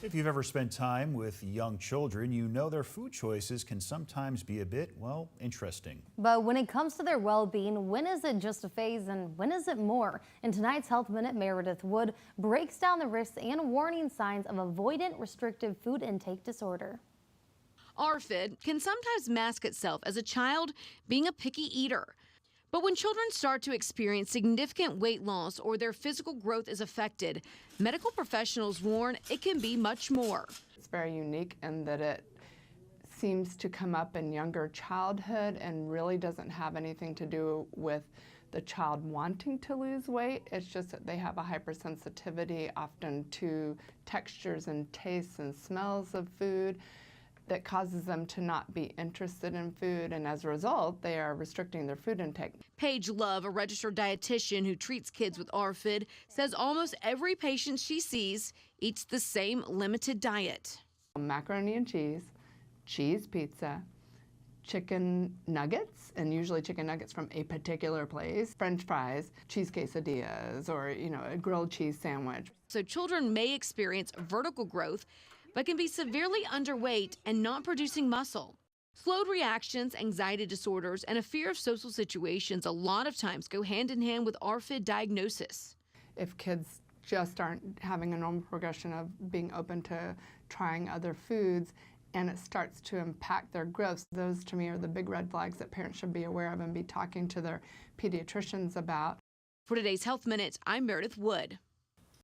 If you've ever spent time with young children, you know their food choices can sometimes be a bit, well, interesting. But when it comes to their well-being, when is it just a phase and when is it more? In tonight's Health Minute, Meredith Wood breaks down the risks and warning signs of avoidant restrictive food intake disorder. ARFID can sometimes mask itself as a child being a picky eater. But when children start to experience significant weight loss or their physical growth is affected, medical professionals warn it can be much more. It's very unique in that it seems to come up in younger childhood and really doesn't have anything to do with the child wanting to lose weight. It's just that they have a hypersensitivity often to textures and tastes and smells of food that causes them to not be interested in food, and as a result, they are restricting their food intake. Paige Love, a registered dietitian who treats kids with ARFID, says almost every patient she sees eats the same limited diet. Macaroni and cheese pizza, chicken nuggets, and usually chicken nuggets from a particular place, French fries, cheese quesadillas, or a grilled cheese sandwich. So children may experience vertical growth, but can be severely underweight and not producing muscle. Slowed reactions, anxiety disorders, and a fear of social situations a lot of times go hand in hand with ARFID diagnosis. If kids just aren't having a normal progression of being open to trying other foods and it starts to impact their growth, those to me are the big red flags that parents should be aware of and be talking to their pediatricians about. For today's Health Minute, I'm Meredith Wood.